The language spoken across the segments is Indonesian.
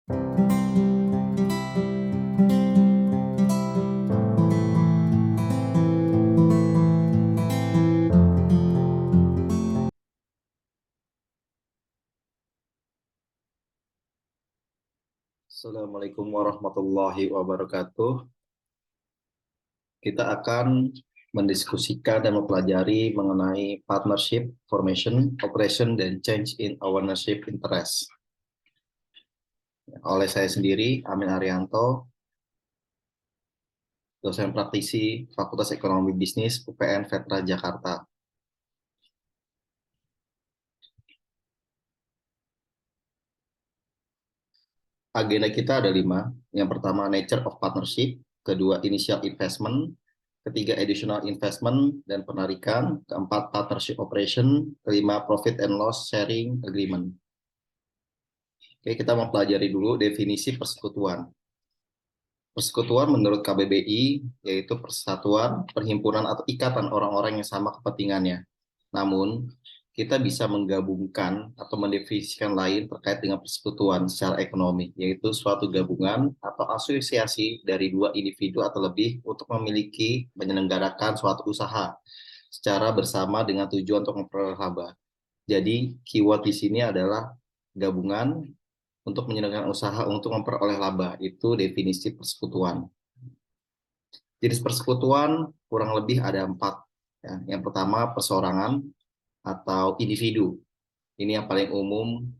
Assalamualaikum warahmatullahi wabarakatuh. Kita akan mendiskusikan dan mempelajari mengenai partnership, formation, operation, dan change in ownership interest. Oleh saya sendiri, Amin Arianto, dosen praktisi Fakultas Ekonomi Bisnis UPN Vetra Jakarta. Agenda kita ada 5. Yang pertama, nature of partnership. Kedua, initial investment. Ketiga, additional investment dan penarikan. Keempat, partnership operation. Kelima, profit and loss sharing agreement. Oke, kita mau pelajari dulu definisi persekutuan. Persekutuan menurut KBBI yaitu persatuan, perhimpunan atau ikatan orang-orang yang sama kepentingannya. Namun, kita bisa menggabungkan atau mendefinisikan lain terkait dengan persekutuan secara ekonomi, yaitu suatu gabungan atau asosiasi dari dua individu atau lebih untuk menyelenggarakan suatu usaha secara bersama dengan tujuan untuk memperoleh laba. Jadi, keyword di sini adalah gabungan untuk menyelenggarakan usaha untuk memperoleh laba. Itu definisi persekutuan. Jenis persekutuan kurang lebih ada 4. Ya. Yang pertama, perseorangan atau individu. Ini yang paling umum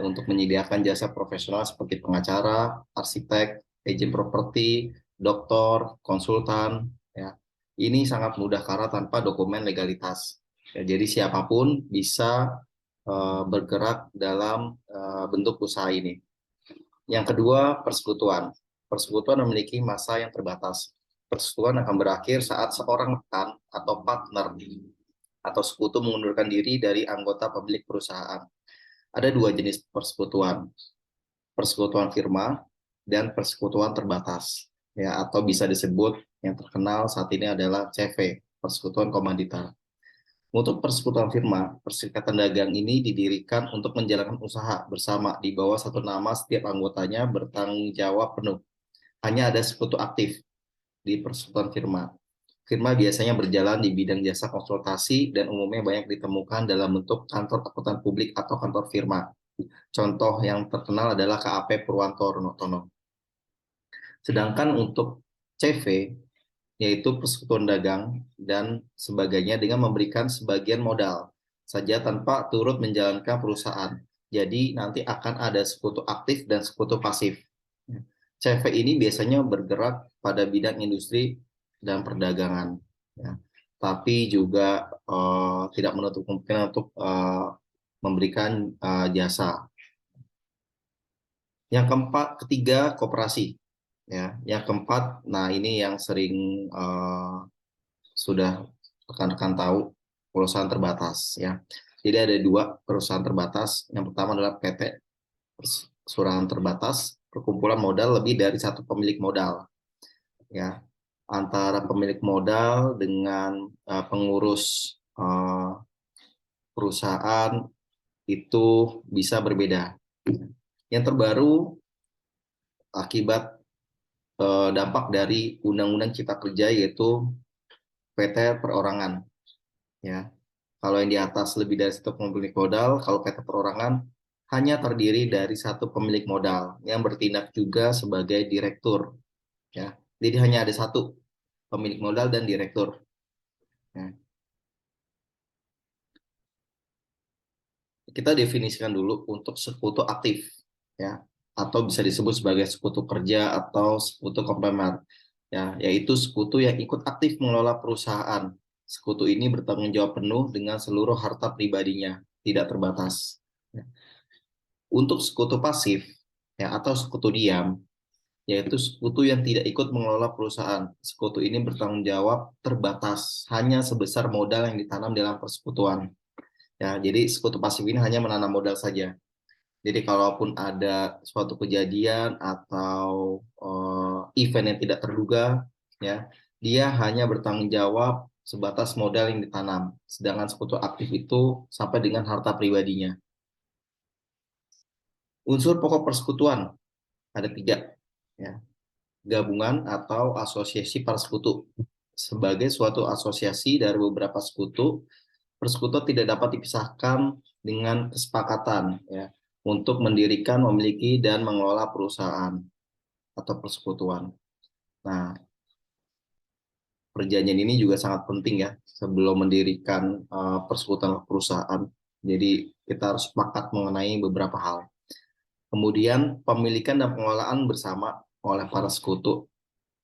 untuk menyediakan jasa profesional seperti pengacara, arsitek, agen properti, dokter, konsultan. Ya. Ini sangat mudah karena tanpa dokumen legalitas. Ya, jadi siapapun bisa bergerak dalam bentuk usaha ini. Yang kedua, persekutuan. Persekutuan memiliki masa yang terbatas. Persekutuan akan berakhir saat seorang rekan atau partner atau sekutu mengundurkan diri dari anggota pemilik perusahaan. Ada 2 jenis persekutuan. Persekutuan firma dan persekutuan terbatas. Ya, atau bisa disebut yang terkenal saat ini adalah CV, persekutuan komandita. Untuk persekutuan firma, perserikatan dagang ini didirikan untuk menjalankan usaha bersama di bawah satu nama, setiap anggotanya bertanggung jawab penuh. Hanya ada sekutu aktif di persekutuan firma. Firma biasanya berjalan di bidang jasa konsultasi dan umumnya banyak ditemukan dalam bentuk kantor akuntan publik atau kantor firma. Contoh yang terkenal adalah KAP Purwanto Tono. Sedangkan untuk CV, yaitu persekutuan dagang dan sebagainya dengan memberikan sebagian modal saja tanpa turut menjalankan perusahaan. Jadi nanti akan ada sekutu aktif dan sekutu pasif. CV ini biasanya bergerak pada bidang industri dan perdagangan. Ya. Tapi juga tidak menutup kemungkinan untuk memberikan jasa. Yang keempat, ketiga, koperasi. Ya, yang keempat, nah ini yang sering sudah rekan-rekan tahu, perusahaan terbatas. Ya, jadi ada 2 perusahaan terbatas. Yang pertama adalah PT Perusahaan Terbatas, perkumpulan modal lebih dari satu pemilik modal. Ya, antara pemilik modal dengan pengurus perusahaan itu bisa berbeda. Yang terbaru akibat dampak dari Undang-Undang Cipta Kerja yaitu PT perorangan. Ya, kalau yang di atas lebih dari satu pemilik modal, kalau PT perorangan hanya terdiri dari satu pemilik modal yang bertindak juga sebagai direktur. Ya, jadi hanya ada satu pemilik modal dan direktur. Ya. Kita definisikan dulu untuk sekutu aktif, ya, atau bisa disebut sebagai sekutu kerja atau sekutu komplement, ya, yaitu sekutu yang ikut aktif mengelola perusahaan. Sekutu ini bertanggung jawab penuh dengan seluruh harta pribadinya, tidak terbatas. Ya. Untuk sekutu pasif, ya, atau sekutu diam, yaitu sekutu yang tidak ikut mengelola perusahaan. Sekutu ini bertanggung jawab terbatas, hanya sebesar modal yang ditanam dalam persekutuan. Ya, jadi sekutu pasif ini hanya menanam modal saja. Jadi kalaupun ada suatu kejadian atau event yang tidak terduga, ya, dia hanya bertanggung jawab sebatas modal yang ditanam. Sedangkan sekutu aktif itu sampai dengan harta pribadinya. Unsur pokok persekutuan. Ada 3, ya. Gabungan atau asosiasi persekutu. Sebagai suatu asosiasi dari beberapa sekutu, persekutuan tidak dapat dipisahkan dengan kesepakatan, ya, untuk mendirikan, memiliki, dan mengelola perusahaan atau persekutuan. Nah, perjanjian ini juga sangat penting ya sebelum mendirikan persekutuan perusahaan. Jadi kita harus sepakat mengenai beberapa hal. Kemudian pemilikan dan pengelolaan bersama oleh para sekutu.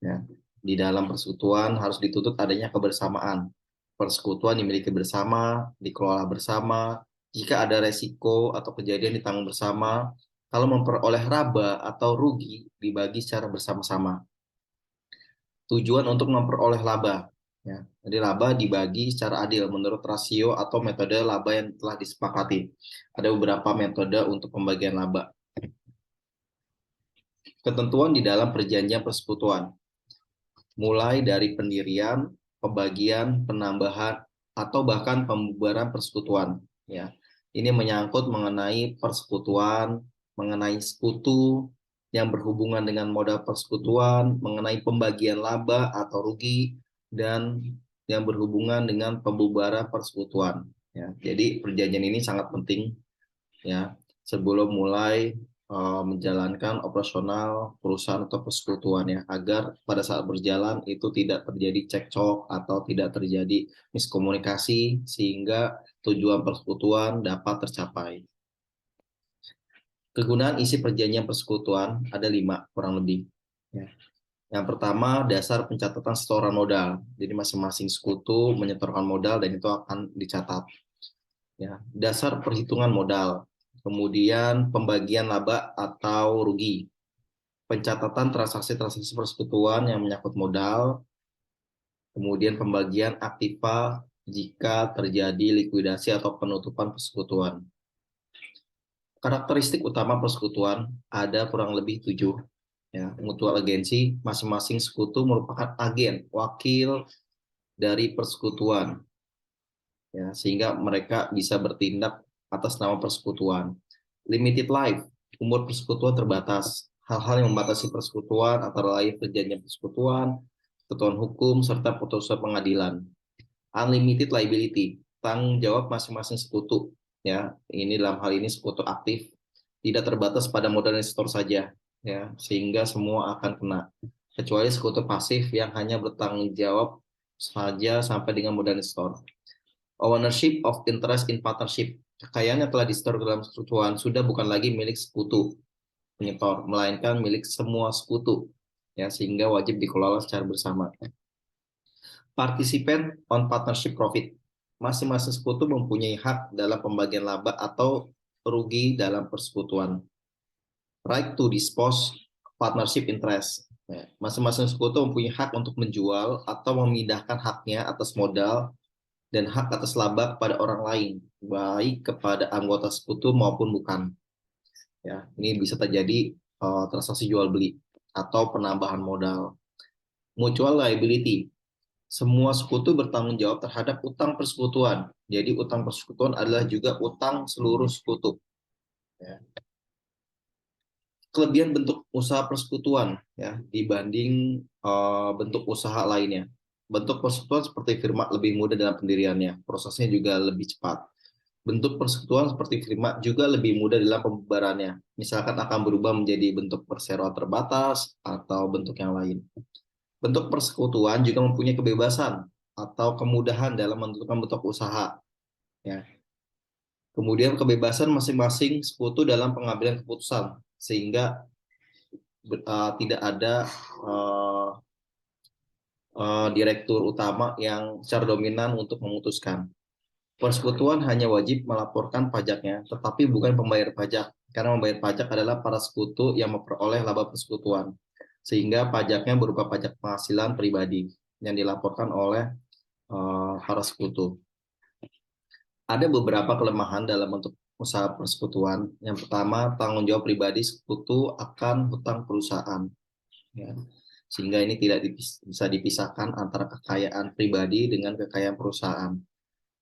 Ya. Di dalam persekutuan harus dituntut adanya kebersamaan. Persekutuan dimiliki bersama, dikelola bersama. Jika ada resiko atau kejadian ditanggung bersama. Kalau memperoleh laba atau rugi dibagi secara bersama-sama. Tujuan untuk memperoleh laba. Ya. Jadi laba dibagi secara adil menurut rasio atau metode laba yang telah disepakati. Ada beberapa metode untuk pembagian laba. Ketentuan di dalam perjanjian persekutuan, mulai dari pendirian, pembagian, penambahan, atau bahkan pembubaran persekutuan. Ya, ini menyangkut mengenai persekutuan, mengenai sekutu yang berhubungan dengan modal persekutuan, mengenai pembagian laba atau rugi, dan yang berhubungan dengan pembubaran persekutuan. Ya, jadi perjanjian ini sangat penting ya sebelum mulai menjalankan operasional perusahaan atau persekutuan ya agar pada saat berjalan itu tidak terjadi cekcok atau tidak terjadi miskomunikasi sehingga tujuan persekutuan dapat tercapai. Kegunaan isi perjanjian persekutuan ada 5 kurang lebih. Ya. Yang pertama dasar pencatatan setoran modal. Jadi masing-masing sekutu menyetorkan modal dan itu akan dicatat. Ya, dasar perhitungan modal, kemudian pembagian laba atau rugi, pencatatan transaksi-transaksi persekutuan yang menyangkut modal, kemudian pembagian aktiva jika terjadi likuidasi atau penutupan persekutuan. Karakteristik utama persekutuan ada kurang lebih 7. Ya, mutual agensi, masing-masing sekutu merupakan agen, wakil dari persekutuan. Ya, sehingga mereka bisa bertindak atas nama persekutuan. Limited life, umur persekutuan terbatas. Hal-hal yang membatasi persekutuan antara lain perjanjian persekutuan, ketentuan hukum, serta putusan pengadilan. Unlimited liability, tanggung jawab masing-masing sekutu. Ya, ini dalam hal ini sekutu aktif, tidak terbatas pada modal investor saja, ya, sehingga semua akan kena. Kecuali sekutu pasif yang hanya bertanggung jawab saja sampai dengan modal investor. Ownership of interest in partnership. Kekayaan yang telah disetor dalam persekutuan sudah bukan lagi milik sekutu penyetor, melainkan milik semua sekutu, ya, sehingga wajib dikelola secara bersama. Participant on partnership profit. Masing-masing sekutu mempunyai hak dalam pembagian laba atau rugi dalam persekutuan. Right to dispose partnership interest. Masing-masing sekutu mempunyai hak untuk menjual atau memindahkan haknya atas modal dan hak atas laba kepada orang lain, baik kepada anggota sekutu maupun bukan. Ya, ini bisa terjadi transaksi jual beli atau penambahan modal. Mutual liability. Semua sekutu bertanggung jawab terhadap utang persekutuan. Jadi utang persekutuan adalah juga utang seluruh sekutu. Ya. Kelebihan bentuk usaha persekutuan ya dibanding bentuk usaha lainnya. Bentuk persekutuan seperti firma lebih mudah dalam pendiriannya, prosesnya juga lebih cepat. Bentuk persekutuan seperti firma juga lebih mudah dalam pembubarannya. Misalkan akan berubah menjadi bentuk perseroan terbatas atau bentuk yang lain. Bentuk persekutuan juga mempunyai kebebasan atau kemudahan dalam menentukan bentuk usaha. Ya. Kemudian kebebasan masing-masing sekutu dalam pengambilan keputusan, sehingga tidak ada direktur utama yang secara dominan untuk memutuskan. Persekutuan hanya wajib melaporkan pajaknya, tetapi bukan pembayar pajak, karena membayar pajak adalah para sekutu yang memperoleh laba persekutuan, sehingga pajaknya berupa pajak penghasilan pribadi yang dilaporkan oleh para sekutu. Ada beberapa kelemahan dalam bentuk usaha persekutuan. Yang pertama, tanggung jawab pribadi sekutu akan hutang perusahaan. Ya. Sehingga ini tidak bisa dipisahkan antara kekayaan pribadi dengan kekayaan perusahaan.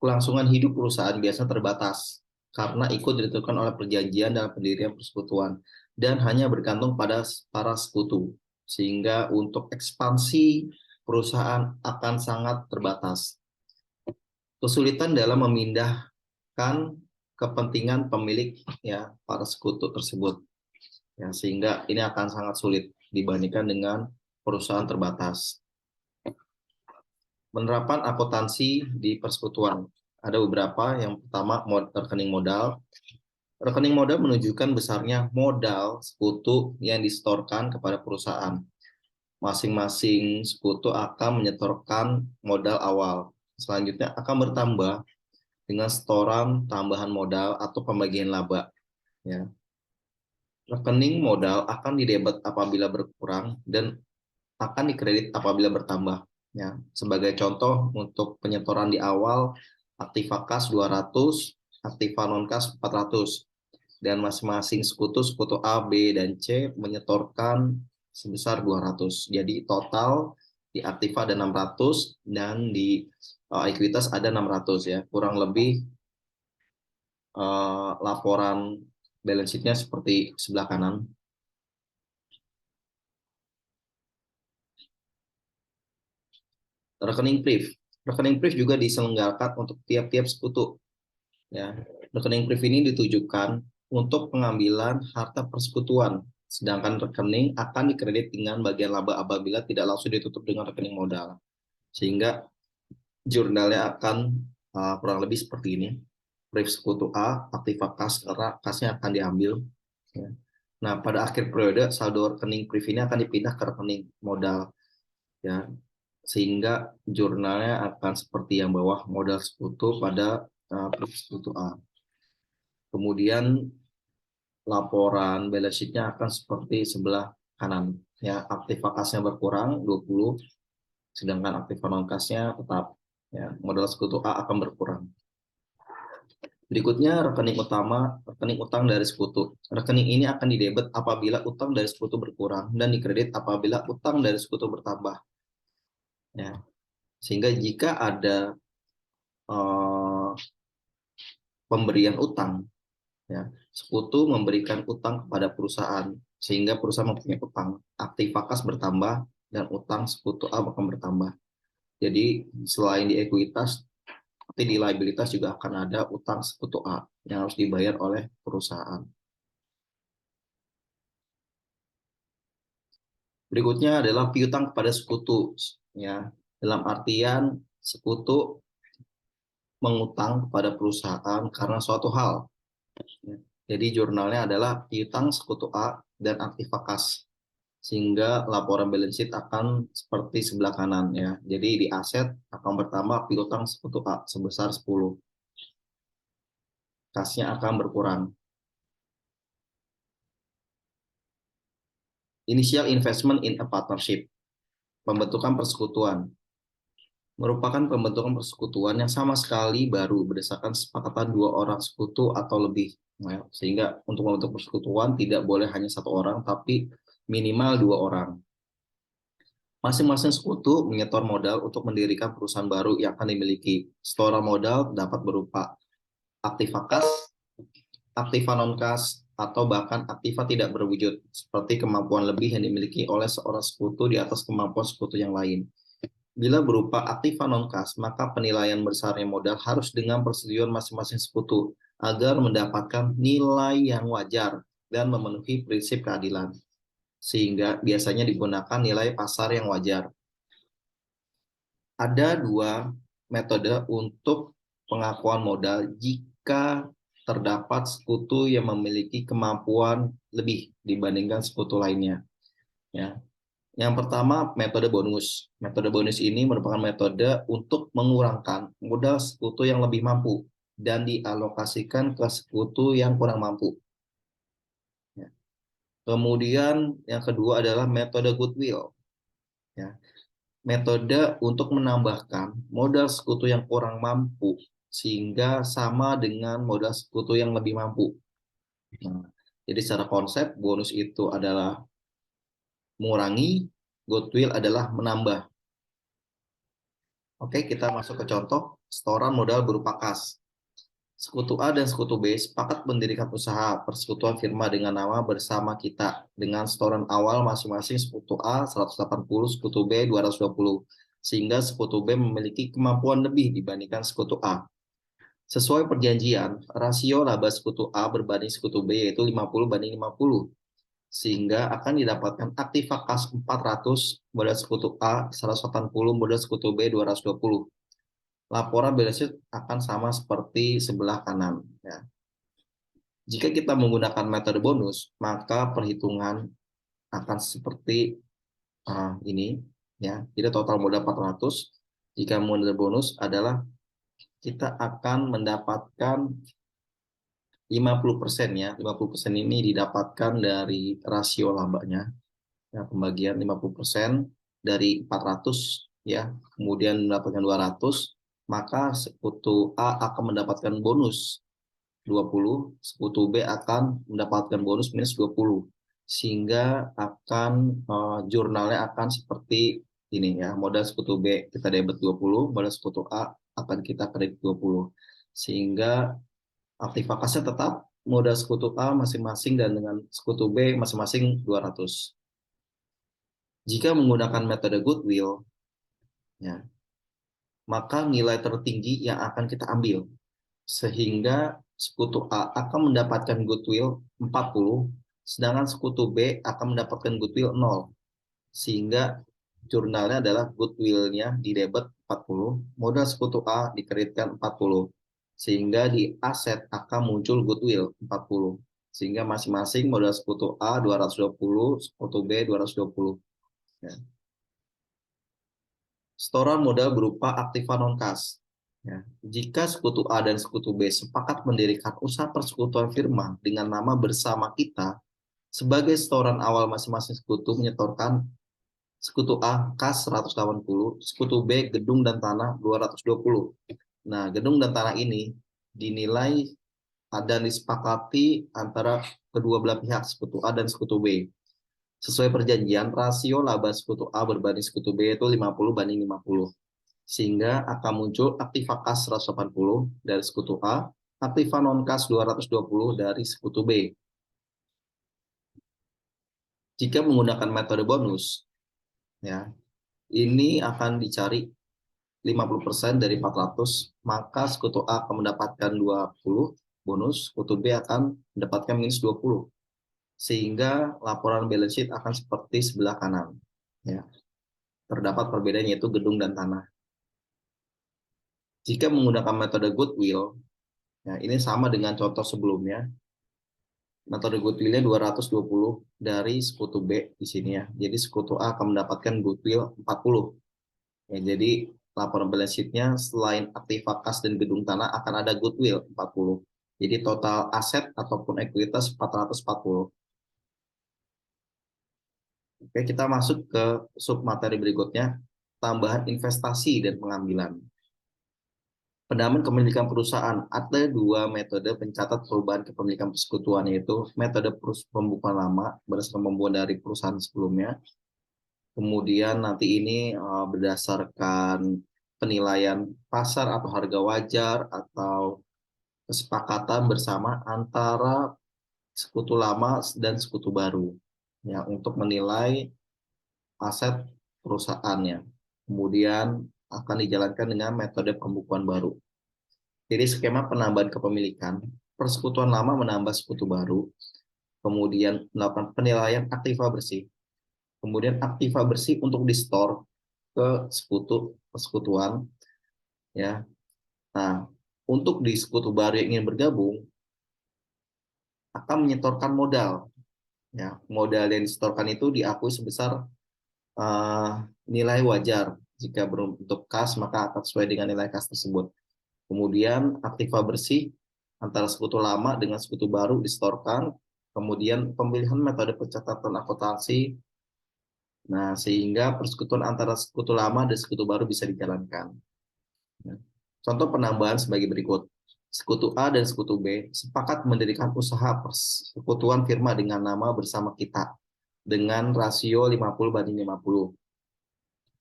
Kelangsungan hidup perusahaan biasa terbatas karena ikut ditentukan oleh perjanjian dalam pendirian persekutuan dan hanya bergantung pada para sekutu, sehingga untuk ekspansi perusahaan akan sangat terbatas. Kesulitan dalam memindahkan kepentingan pemilik ya para sekutu tersebut, ya, sehingga ini akan sangat sulit dibandingkan dengan perusahaan terbatas. Penerapan akuntansi di persekutuan ada beberapa. Yang pertama, rekening modal. Rekening modal menunjukkan besarnya modal sekutu yang disetorkan kepada perusahaan. Masing-masing sekutu akan menyetorkan modal awal. Selanjutnya akan bertambah dengan setoran tambahan modal atau pembagian laba. Ya. Rekening modal akan didebet apabila berkurang dan akan dikredit apabila bertambah. Ya. Sebagai contoh, untuk penyetoran di awal, aktiva kas 200, aktiva non-kas 400. Dan masing-masing sekutu A, B, dan C menyetorkan sebesar 200. Jadi total di aktiva ada 600 dan di ekuitas ada 600 ya. Kurang lebih laporan balance sheet-nya seperti sebelah kanan. Rekening priv. Rekening priv juga diselenggarakan untuk tiap-tiap sekutu. Ya. Rekening priv ini ditujukan untuk pengambilan harta persekutuan, sedangkan rekening akan dikredit dengan bagian laba apabila tidak langsung ditutup dengan rekening modal. Sehingga jurnalnya akan kurang lebih seperti ini. Priv sekutu A, aktiva kas, karena kasnya akan diambil. Ya. Nah, pada akhir periode, saldo rekening priv ini akan dipindah ke rekening modal. Ya, sehingga jurnalnya akan seperti yang bawah, modal sekutu pada priv sekutu A. Kemudian laporan balance sheet-nya akan seperti sebelah kanan. Ya, aktiva kasnya berkurang 20, sedangkan aktiva non kasnya tetap. Ya, modal sekutu A akan berkurang. Berikutnya rekening utama, rekening utang dari sekutu. Rekening ini akan didebet apabila utang dari sekutu berkurang dan dikredit apabila utang dari sekutu bertambah. Ya. Sehingga jika ada pemberian utang, ya, sekutu memberikan utang kepada perusahaan sehingga perusahaan mempunyai utang, aktiva kas bertambah dan utang sekutu A akan bertambah. Jadi selain di ekuitas, tapi di liabilitas juga akan ada utang sekutu A yang harus dibayar oleh perusahaan. Berikutnya adalah piutang kepada sekutu, ya, dalam artian sekutu mengutang kepada perusahaan karena suatu hal. Jadi jurnalnya adalah piutang sekutu A dan aktiva kas, sehingga laporan balance sheet akan seperti sebelah kanan ya. Jadi di aset akan bertambah piutang sekutu A sebesar 10. Kasnya akan berkurang. Initial investment in a partnership. Pembentukan persekutuan merupakan pembentukan persekutuan yang sama sekali baru berdasarkan kesepakatan dua orang sekutu atau lebih. Nah, sehingga untuk membentuk persekutuan tidak boleh hanya satu orang, tapi minimal dua orang. Masing-masing sekutu menyetor modal untuk mendirikan perusahaan baru yang akan dimiliki. Setoran modal dapat berupa aktiva kas, aktiva non-kas, atau bahkan aktiva tidak berwujud, seperti kemampuan lebih yang dimiliki oleh seorang sekutu di atas kemampuan sekutu yang lain. Bila berupa aktiva non-kas, maka penilaian besarnya modal harus dengan persetujuan masing-masing sekutu agar mendapatkan nilai yang wajar dan memenuhi prinsip keadilan. Sehingga biasanya digunakan nilai pasar yang wajar. Ada dua metode untuk pengakuan modal jika terdapat sekutu yang memiliki kemampuan lebih dibandingkan sekutu lainnya. Ya. Yang pertama, metode bonus. Metode bonus ini merupakan metode untuk mengurangkan modal sekutu yang lebih mampu dan dialokasikan ke sekutu yang kurang mampu. Ya. Kemudian yang kedua adalah metode goodwill. Ya. Metode untuk menambahkan modal sekutu yang kurang mampu sehingga sama dengan modal sekutu yang lebih mampu. Nah, jadi secara konsep bonus itu adalah mengurangi, goodwill adalah menambah. Oke, kita masuk ke contoh setoran modal berupa kas. Sekutu A dan Sekutu B sepakat mendirikan usaha persekutuan firma dengan nama Bersama Kita dengan setoran awal masing-masing Sekutu A 180, Sekutu B 220, sehingga Sekutu B memiliki kemampuan lebih dibandingkan Sekutu A. Sesuai perjanjian, rasio laba Sekutu A berbanding Sekutu B yaitu 50/50, sehingga akan didapatkan aktiva kas 400 modal Sekutu A, 180 modal Sekutu B 220. Laporan balance sheet akan sama seperti sebelah kanan. Ya. Jika kita menggunakan metode bonus, maka perhitungan akan seperti ini. Ya. Jadi total modal 400. Jika modal bonus adalah kita akan mendapatkan 50% ya. 50% ini didapatkan dari rasio labanya. Ya, pembagian 50% dari 400 ya. Kemudian mendapatkan 200, maka sekutu A akan mendapatkan bonus 20, sekutu B akan mendapatkan bonus minus 20. Sehingga akan jurnalnya akan seperti ini ya. Modal sekutu B kita debit 20, modal sekutu A akan kita kredit 20. Sehingga aktivitasnya tetap modal sekutu A masing-masing dan dengan sekutu B masing-masing 200. Jika menggunakan metode goodwill, ya, maka nilai tertinggi yang akan kita ambil. Sehingga sekutu A akan mendapatkan goodwill 40, sedangkan sekutu B akan mendapatkan goodwill 0. Sehingga jurnalnya adalah goodwill-nya di debit 40, modal sekutu A dikreditkan 40. Sehingga di aset akan muncul goodwill 40. Sehingga masing-masing modal sekutu A 220, sekutu B 220. Ya. Setoran modal berupa aktiva non-kas. Ya. Jika sekutu A dan sekutu B sepakat mendirikan usaha persekutuan firma dengan nama Bersama Kita, sebagai setoran awal masing-masing sekutu menyetorkan sekutu A kas 180, sekutu B gedung dan tanah 220. Nah, gedung dan tanah ini dinilai dan disepakati antara kedua belah pihak, sekutu A dan sekutu B. Sesuai perjanjian, rasio laba sekutu A berbanding sekutu B itu 50/50. Sehingga akan muncul aktiva kas 180 dari sekutu A, aktiva non kas 220 dari sekutu B. Jika menggunakan metode bonus, ya, ini akan dicari 50% dari 400, maka sekutu A akan mendapatkan 20 bonus, sekutu B akan mendapatkan minus 20. Sehingga laporan balance sheet akan seperti sebelah kanan. Ya. Terdapat perbedaan yaitu gedung dan tanah. Jika menggunakan metode goodwill, ya, ini sama dengan contoh sebelumnya. Metode goodwill-nya 220 dari sekutu B di sini ya. Jadi sekutu A akan mendapatkan goodwill 40. Ya, jadi laporan balance sheet-nya selain aktiva kas dan gedung tanah akan ada goodwill 40. Jadi total aset ataupun ekuitas 440. Oke, kita masuk ke sub materi berikutnya, tambahan investasi dan pengambilan. Pendaman kepemilikan perusahaan, ada dua metode pencatat perubahan kepemilikan persekutuan, yaitu metode pembukuan lama berdasarkan pembukuan dari perusahaan sebelumnya. Kemudian nanti ini berdasarkan penilaian pasar atau harga wajar atau kesepakatan bersama antara sekutu lama dan sekutu baru ya untuk menilai aset perusahaannya. Kemudian akan dijalankan dengan metode pembukuan baru. Jadi skema penambahan kepemilikan, persekutuan lama menambah sekutu baru, kemudian melakukan penilaian aktiva bersih, kemudian aktiva bersih untuk di-store ke persekutuan ya. Nah, untuk di sekutu baru yang ingin bergabung akan menyetorkan modal ya. Modal yang disetorkan itu diakui sebesar nilai wajar. Jika berbentuk kas maka akan sesuai dengan nilai kas tersebut. Kemudian aktiva bersih antara sekutu lama dengan sekutu baru disetorkan. Kemudian pemilihan metode pencatatan akuntansi. Nah, sehingga persekutuan antara sekutu lama dan sekutu baru bisa dijalankan. Contoh penambahan sebagai berikut. Sekutu A dan sekutu B sepakat mendirikan usaha persekutuan firma dengan nama Bersama Kita dengan rasio 50/50.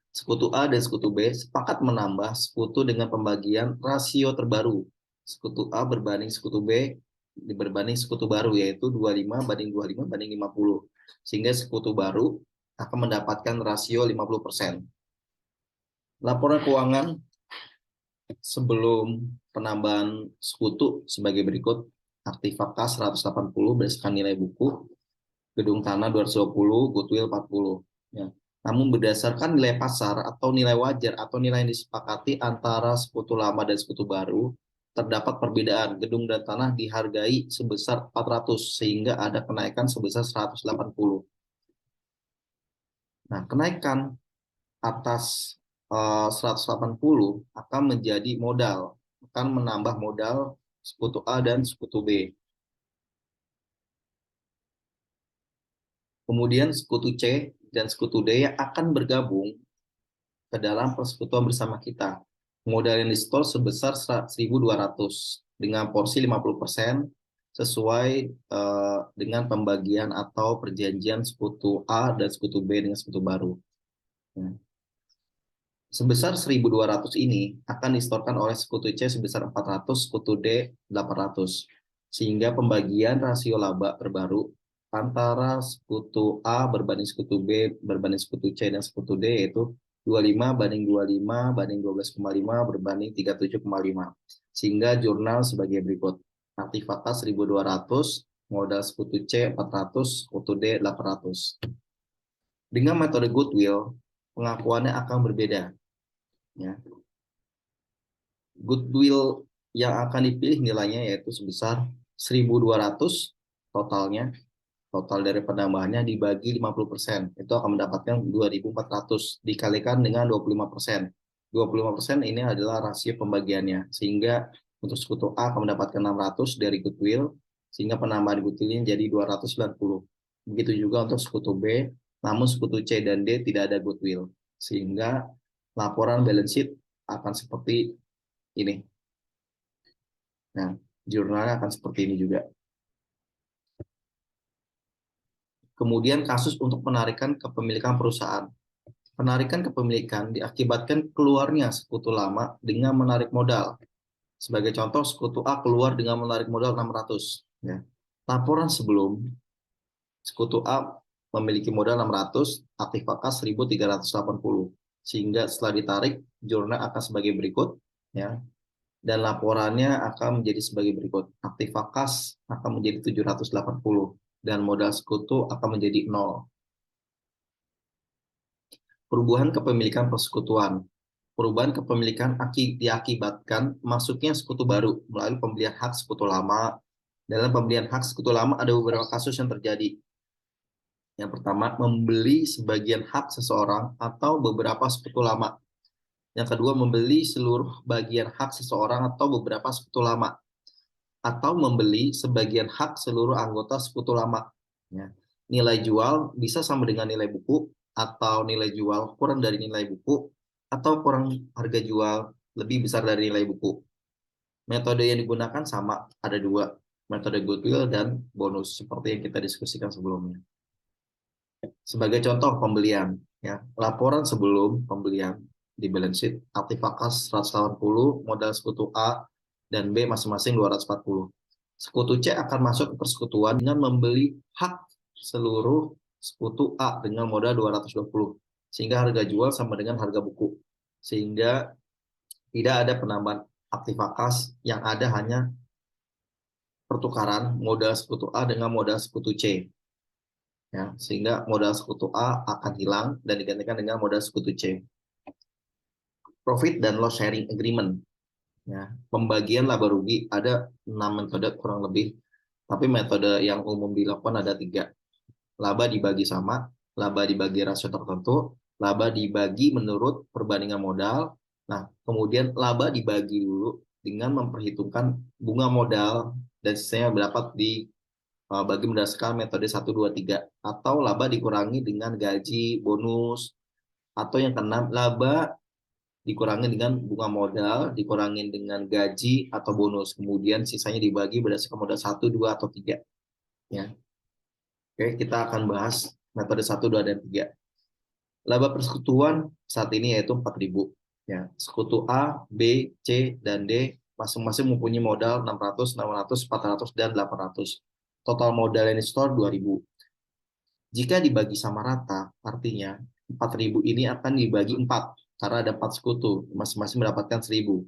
Sekutu A dan sekutu B sepakat menambah sekutu dengan pembagian rasio terbaru sekutu A berbanding sekutu B berbanding sekutu baru, yaitu 25 banding 50. Sehingga sekutu baru akan mendapatkan rasio 50%. Laporan keuangan sebelum penambahan sekutu sebagai berikut. Aktiva kas 180 berdasarkan nilai buku, gedung tanah 220, goodwill 40. Ya. Namun berdasarkan nilai pasar atau nilai wajar atau nilai yang disepakati antara sekutu lama dan sekutu baru, terdapat perbedaan. Gedung dan tanah dihargai sebesar 400 sehingga ada kenaikan sebesar 180. Nah, kenaikan atas 180 akan menjadi modal, akan menambah modal sekutu A dan sekutu B. Kemudian sekutu C dan sekutu D yang akan bergabung ke dalam persekutuan bersama kita. Modal yang disetor sebesar 1.200 dengan porsi 50% sesuai dengan pembagian atau perjanjian sekutu A dan sekutu B dengan sekutu baru. Sebesar 1.200 ini akan disetorkan oleh sekutu C sebesar 400, sekutu D 800. Sehingga pembagian rasio laba terbaru antara sekutu A berbanding sekutu B berbanding sekutu C dan sekutu D yaitu 25 banding 25 banding 12,5 berbanding 37,5. Sehingga jurnal sebagai berikut. Aktiva kas 1.200, modal sekutu C 400, sekutu D 800. Dengan metode goodwill, pengakuannya akan berbeda. Ya. Goodwill yang akan dipilih nilainya yaitu sebesar 1.200 totalnya, total dari penambahannya dibagi 50%, itu akan mendapatkan 2.400 dikalikan dengan 25%. 25% ini adalah rasio pembagiannya, sehingga untuk sekutu A akan mendapatkan 600 dari goodwill, sehingga penambahan goodwillnya jadi 290. Begitu juga untuk sekutu B, namun sekutu C dan D tidak ada goodwill, sehingga laporan balance sheet akan seperti ini. Nah, jurnalnya akan seperti ini juga. Kemudian kasus untuk penarikan kepemilikan perusahaan. Penarikan kepemilikan diakibatkan keluarnya sekutu lama dengan menarik modal. Sebagai contoh, sekutu A keluar dengan menarik modal 600. Ya. Laporan sebelum, sekutu A memiliki modal 600, aktiva kas 1.380. Sehingga setelah ditarik, jurnal akan sebagai berikut. Ya, dan laporannya akan menjadi sebagai berikut. Aktiva kas akan menjadi 780 dan modal sekutu akan menjadi 0. Perubahan kepemilikan persekutuan. Perubahan kepemilikan diakibatkan masuknya sekutu baru melalui pembelian hak sekutu lama. Dalam pembelian hak sekutu lama ada beberapa kasus yang terjadi. Yang pertama, membeli sebagian hak seseorang atau beberapa sekutu lama. Yang kedua, membeli seluruh bagian hak seseorang atau beberapa sekutu lama. Atau membeli sebagian hak seluruh anggota sekutu lama. Ya. Nilai jual bisa sama dengan nilai buku, atau nilai jual kurang dari nilai buku, atau kurang harga jual lebih besar dari nilai buku. Metode yang digunakan sama, ada dua, metode goodwill dan bonus, seperti yang kita diskusikan sebelumnya. Sebagai contoh pembelian, ya, laporan sebelum pembelian di balance sheet, aktiva kas 180, modal sekutu A dan B masing-masing 240. Sekutu C akan masuk ke persekutuan dengan membeli hak seluruh sekutu A dengan modal 220, sehingga harga jual sama dengan harga buku. Sehingga tidak ada penambahan aktiva kas, yang ada hanya pertukaran modal sekutu A dengan modal sekutu C. Ya, sehingga modal sekutu A akan hilang dan digantikan dengan modal sekutu C. Profit dan loss sharing agreement. Ya, pembagian laba rugi ada 6 metode kurang lebih, tapi metode yang umum dilakukan ada 3. Laba dibagi sama, laba dibagi rasio tertentu, laba dibagi menurut perbandingan modal. Nah, kemudian laba dibagi dulu dengan memperhitungkan bunga modal dan sisanya dapat bagi berdasarkan metode 1, 2, 3. Atau laba dikurangi dengan gaji, bonus. Atau yang keenam, laba dikurangi dengan bunga modal, dikurangi dengan gaji atau bonus. Kemudian sisanya dibagi berdasarkan modal 1, 2, atau 3. Ya. Oke, kita akan bahas metode 1, 2, dan 3. Laba persekutuan saat ini yaitu 4.000. Ya. Sekutu A, B, C, dan D masing-masing mempunyai modal 600, 600, 400, dan 800. Total modal yang di-store 2.000. Jika dibagi sama rata, artinya 4.000 ini akan dibagi 4, karena ada 4 sekutu, masing-masing mendapatkan 1.000.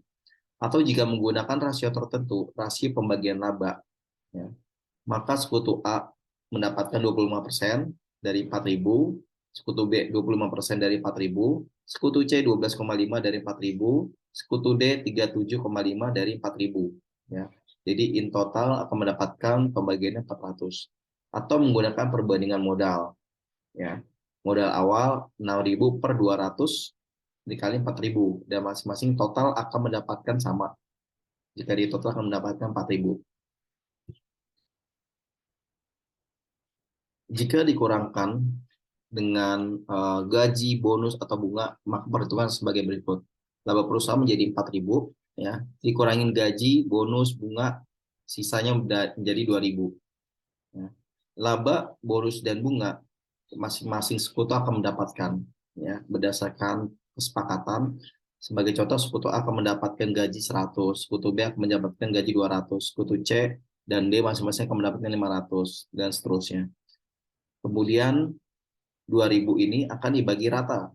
Atau jika menggunakan rasio tertentu, rasio pembagian laba, ya, maka sekutu A mendapatkan 25% dari 4.000, sekutu B 25% dari 4.000, sekutu C 12,5 dari 4.000, sekutu D 37,5 dari 4.000. Ya. Jadi in total akan mendapatkan pembagiannya 400. Atau menggunakan perbandingan modal. Ya. Modal awal 6.000 per 200 dikali 4.000, dan masing-masing total akan mendapatkan sama. Jika di total akan mendapatkan 4.000. Jika dikurangkan dengan gaji, bonus, atau bunga, maka perhitungan sebagai berikut. Laba perusahaan menjadi 4.000, ya. Dikurangin gaji, bonus, bunga, sisanya menjadi 2.000. Ya. Laba, bonus, dan bunga masing-masing sekutu akan mendapatkan, ya, berdasarkan kesepakatan. Sebagai contoh, sekutu A akan mendapatkan gaji 100, sekutu B akan mendapatkan gaji 200, sekutu C dan D masing-masing akan mendapatkan 500, dan seterusnya. Kemudian 2.000 ini akan dibagi rata.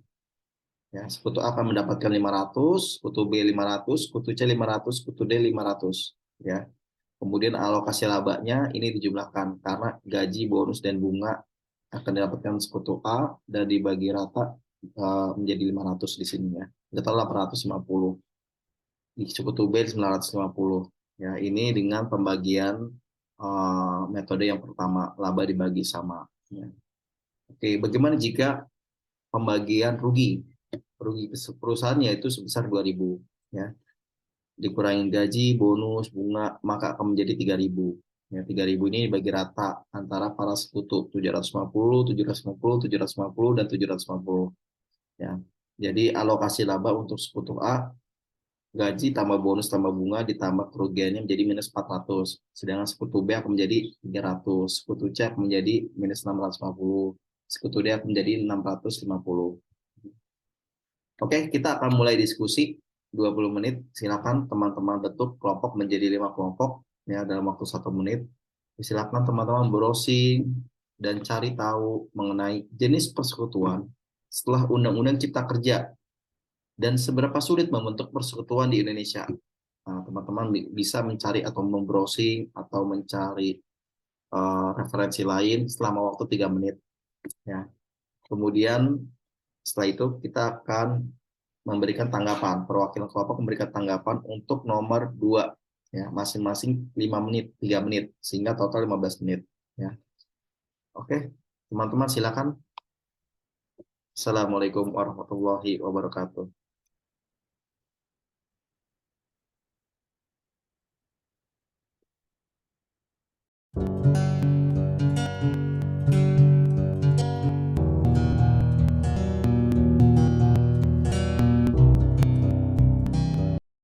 Ya, sekutu A akan mendapatkan 500, sekutu B 500, sekutu C 500, sekutu D 500. Ya. Kemudian alokasi labanya ini dijumlahkan karena gaji, bonus, dan bunga akan didapatkan sekutu A dan dibagi rata menjadi 500 di sini, ya. Total 850. Di sekutu B 950. Ya, ini dengan pembagian metode yang pertama, laba dibagi sama. Ya. Oke, bagaimana jika pembagian rugi? Rugi perusahaan yaitu sebesar 2.000, ya. Dikurangin gaji, bonus, bunga, maka akan menjadi 3.000. Ya, 3.000 ini dibagi rata antara para sekutu 750, 750, 750, dan 750. Ya. Jadi alokasi laba untuk sekutu A, gaji tambah bonus tambah bunga ditambah kerugiannya menjadi minus 400. Sedangkan sekutu B akan menjadi 300, sekutu C akan menjadi minus 650, sekutu D akan menjadi 650. Oke, kita akan mulai diskusi 20 menit. Silakan teman-teman bentuk kelompok menjadi 5 kelompok, ya, dalam waktu 1 menit. Silakan teman-teman browsing dan cari tahu mengenai jenis persekutuan setelah Undang-Undang Cipta Kerja dan seberapa sulit membentuk persekutuan di Indonesia. Nah, teman-teman bisa mencari atau membrowsing atau mencari referensi lain selama waktu 3 menit. Ya. Kemudian setelah itu kita akan memberikan tanggapan, perwakilan kelompok memberikan tanggapan untuk nomor 2, ya, masing-masing 5 menit, 3 menit, sehingga total 15 menit, ya. Oke, teman-teman silakan. Assalamualaikum warahmatullahi wabarakatuh.